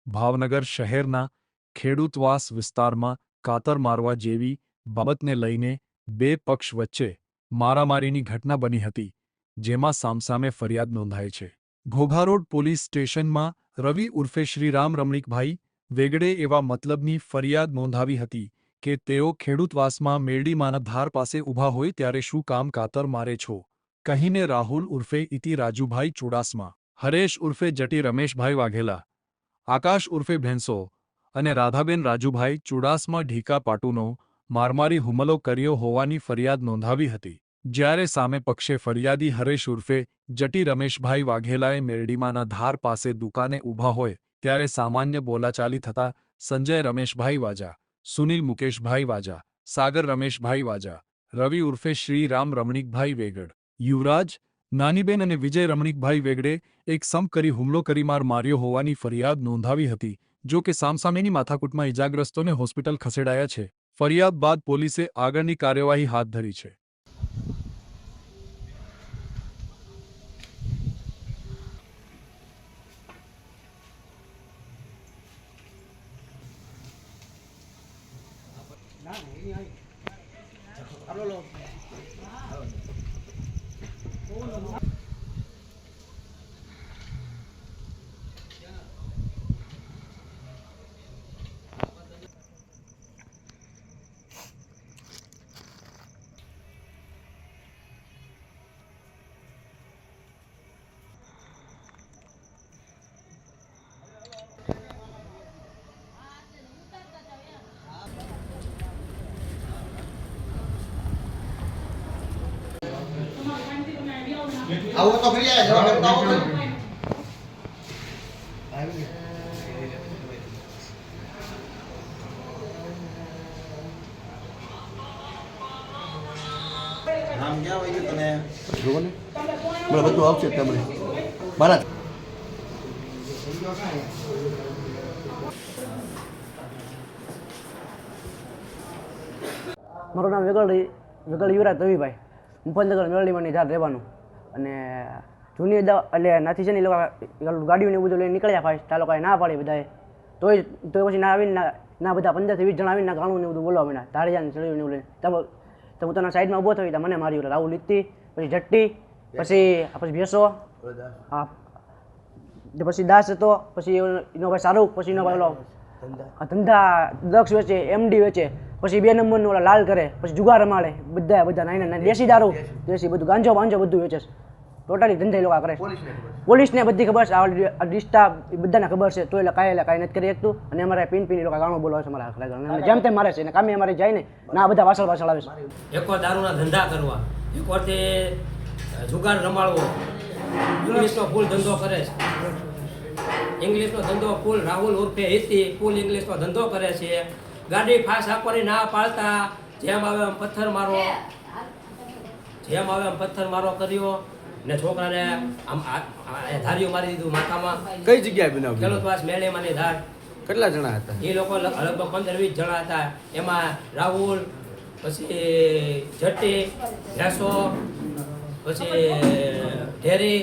ભાવનગર શહેરના ખેડૂતવાસ વિસ્તારમાં કાતર મારવા જેવી બાબતને લઈને બે પક્ષ વચ્ચે મારામારીની ઘટના બની હતી, જેમાં સામસામે ફરિયાદ નોંધાઈ છે. ઘોઘા રોડ પોલીસ સ્ટેશનમાં રવિ ઉર્ફે શ્રીરામ રમણીકભાઈ વેગડે એવા મતલબની ફરિયાદ નોંધાવી હતી કે તેઓ ખેડૂતવાસમાં મેરડીમાના ધાર પાસે ઊભા હોય ત્યારે શું કામ કાતર મારે છો કહીને રાહુલ ઉર્ફે ઇતિ રાજુભાઈ ચુડાસમા, હરેશ ઉર્ફે જટી રમેશભાઈ વાઘેલા, આકાશ ઉર્ફે ભેંસો અને રાધાબેન રાજુભાઈ ચુડાસમા ઢીકા પાટુનો મારમારી હુમલો કર્યો હોવાની ફરિયાદ નોંધાવી હતી. જ્યારે સામે પક્ષે ફરિયાદી હરેશ ઉર્ફે જટી રમેશભાઈ વાઘેલાએ મેરડીમાના ધાર પાસે દુકાને ઊભા હોય ત્યારે સામાન્ય બોલાચાલી થતા સંજય રમેશભાઈ વાજા, સુનિલ મુકેશભાઈ વાજા, સાગર રમેશભાઈ વાજા, રવિ ઉર્ફે શ્રીરામ રમણીકભાઈ વેગડ, યુવરાજ, નાનીબેન અને વિજય રમણીકભાઈ વેગડે એક સમ કરી હુમલો કરી માર માર્યો હોવાની ફરિયાદ નોંધાવી હતી. જો કે સામસામેની માથાકૂટમાં ઇજાગ્રસ્તોને હોસ્પિટલ ખસેડાયા છે. ફરિયાદ બાદ પોલીસે આગળની કાર્યવાહી હાથ ધરી છે. આવો તો ફરી જાય આવો તો નામ ક્યાં હોય તને જોવો ને મને બધું આવશે તમને મારા મારું નામ વેગળ યુવરાજ રવિભાઈ, મુફતનગર મેરડીમાંની ધાર રહેવાનું. અને જૂની એટલે નાથી છે ને એ લોકો ગાડીઓને એવું બધું લઈને નીકળ્યા ભાઈ, આ લોકોએ ના પાડી બધાએ. તોય પછી ના આવીને ના બધા 15 થી 20 જણા આવીને ગાણું ને બધું બોલવા માંડ્યા, ધાડિયાને ચડીને એવું લઈને. તો હું તને સાઈડમાં ઊભો થયો, મને માર્યું. રાહુલ લીતી, પછી જટ્ટી, પછી ભેંસો, હા, પછી દાસ હતો, પછી એનો ભાઈ શાહરૂખ, પછી એનો ભાઈ ઓલો ધંધા દ્રગ્સ વેચે, MD વેચે, પછી 2 નંબરનું ઓલા લાલ કરે, પછી જુગાર રમાડે, બધા નાના દેશી દારૂ, દેશી બધું ગાંજો બાંજો બધું વેચે. ટોટલી ધંધા એ લોકો કરે. પોલીસને બધી ખબર છે, આ ડિસ્ટા બધાને ખબર છે, તો એટલે કાંઈ નથી કરી શકતું. અને અમારે પીન એ લોકો ગાણો બોલવા છે અમારા ઘરે, જેમ તેમ મારે છે. અને કામે અમારે જાય ને ના બધા પાછળ આવે છે. એકવાર દારૂના ધંધા કરવા, એકવાર તે જુગાર રમાડવો, ઇંગ્લિશનો ફૂલ ધંધો કરે છે. ઇંગ્લિશનો ધંધો ફૂલ રાહુલ ઉર્ફે હિતી ફૂલ ઇંગ્લિશનો ધંધો કરે છે. ગાડી ફાસ્ટ આપવાની ના પાડતા, જેમ આવે એમ પથ્થર મારો કર્યો ને છોકરાને આમ ધારીઓ મારી દીધું માથામાં. કઈ જગ્યાએ બનાવ? ખેડૂતવાસ મેળીમાંની ધાર. કેટલા જણા હતા? એ લોકો લગભગ 15-20 જણા હતા. એમાં રાહુલ, પછી જટ્ટી, ભેંસો, પછી ઢેરી,